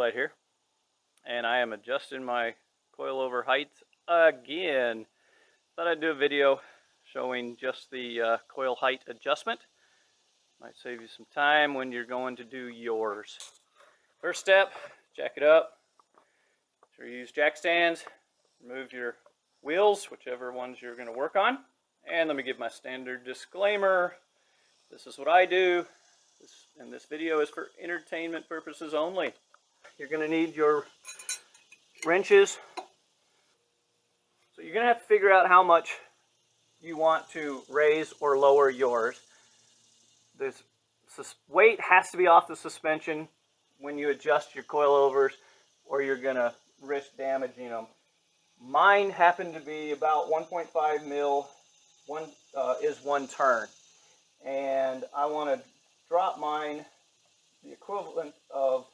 Bite here, and I am adjusting my coilover height again. Thought I'd do a video showing just the coil height adjustment. Might save you some time when you're going to do yours. First step, jack it up. Sure you use jack stands. Remove your wheels, whichever ones you're going to work on. And let me give my standard disclaimer. This is what I do. And this video is for entertainment purposes only. You're going to need your wrenches. So you're going to have to figure out how much you want to raise or lower yours. This weight has to be off the suspension when you adjust your coilovers, or you're going to risk damaging them. Mine happened to be about 1.5 mil, is one turn. And I want to drop mine the equivalent of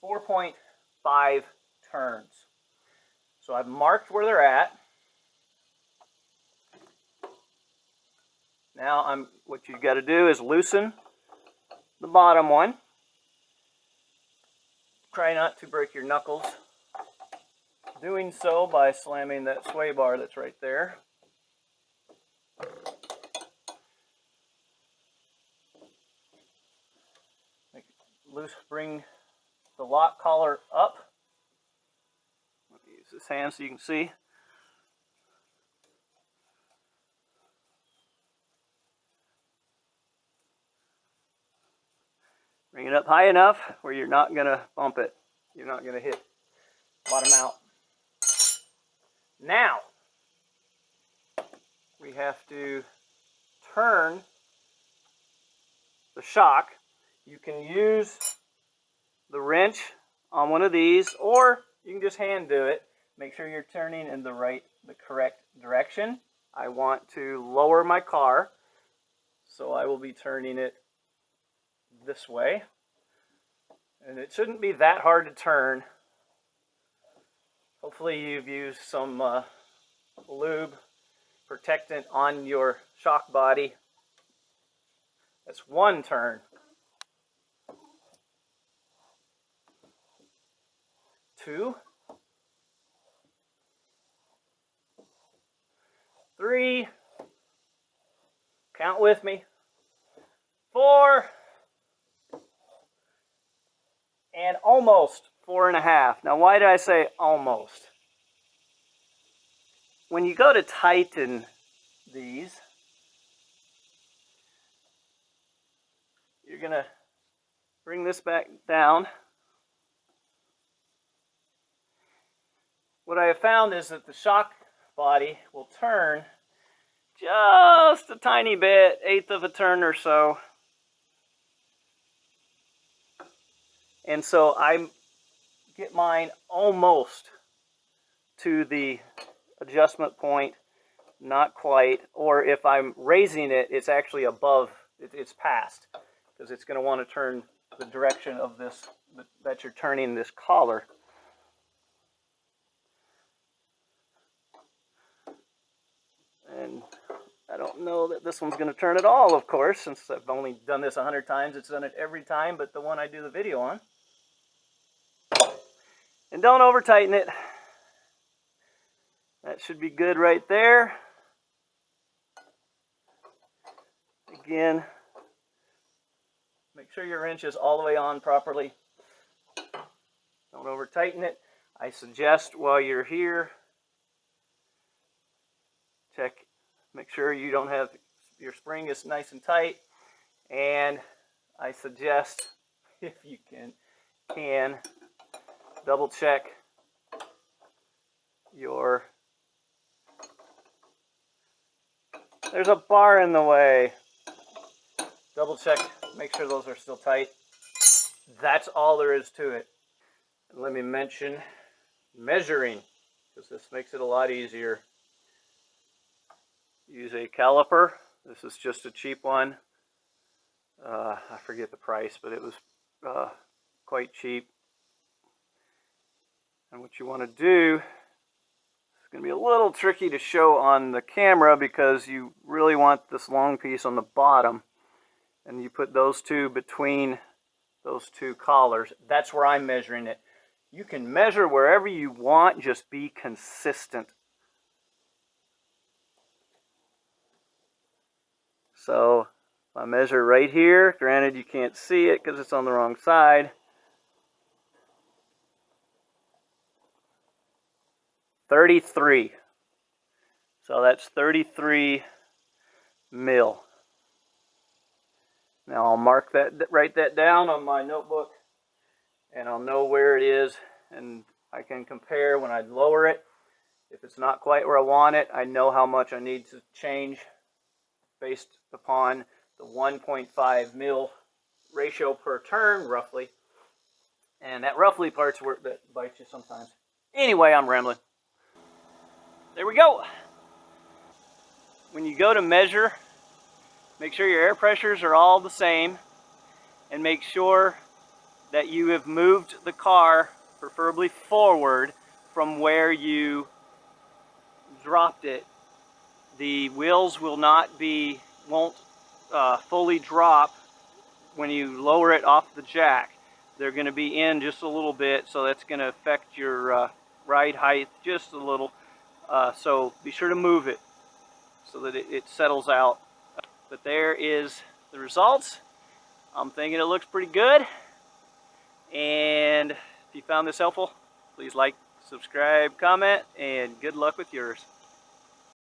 4.5 turns. So I've marked where they're at. Now what you've got to do is loosen the bottom one. Try not to break your knuckles. Doing so by slamming that sway bar that's right there. Bring the lock collar up. Let me use this hand so you can see. Bring it up high enough where you're not going to bump it. You're not going to hit bottom out. Now, we have to turn the shock. You can use the wrench on one of these, or you can just hand do it. Make sure you're turning in the correct direction. I want to lower my car, so I will be turning it this way. And it shouldn't be that hard to turn. Hopefully you've used some lube protectant on your shock body. That's one turn. 2, 3, count with me, 4, and almost 4.5. Now why did I say almost? When you go to tighten these, you're going to bring this back down. What I have found is that the shock body will turn just a tiny bit, 1/8 of a turn or so. And so I get mine almost to the adjustment point, not quite. Or if I'm raising it, it's actually above, it's past, because it's going to want to turn the direction of this, that you're turning this collar. And I don't know that this one's going to turn at all, of course, since I've only done this 100 times. It's done it every time but the one I do the video on. And don't over tighten it. That should be good right there. Again, make sure your wrench is all the way on properly. Don't over tighten it. I suggest while you're here, make sure you don't have, your spring is nice and tight. And I suggest, if you can double check there's a bar in the way. Double check, make sure those are still tight. That's all there is to it. And let me mention measuring, because this makes it a lot easier. Use a caliper. This is just a cheap one. I forget the price, but it was quite cheap. And what you want to do, it's going to be a little tricky to show on the camera because you really want this long piece on the bottom. And you put those two between those two collars. That's where I'm measuring it. You can measure wherever you want, just be consistent. So if I measure right here, granted you can't see it because it's on the wrong side. 33. So that's 33 mil. Now I'll mark that, write that down on my notebook, and I'll know where it is, and I can compare when I lower it. If it's not quite where I want it, I know how much I need to change based upon the 1.5 mil ratio per turn, roughly. And that roughly part's where that bites you sometimes. Anyway, I'm rambling. There we go. When you go to measure, make sure your air pressures are all the same, and make sure that you have moved the car, preferably forward, from where you dropped it. The wheels will not be, won't fully drop when you lower it off the jack. They're going to be in just a little bit, so that's going to affect your ride height just a little. So be sure to move it so that it settles out. But there is the results. I'm thinking it looks pretty good. And if you found this helpful, please like, subscribe, comment, and good luck with yours.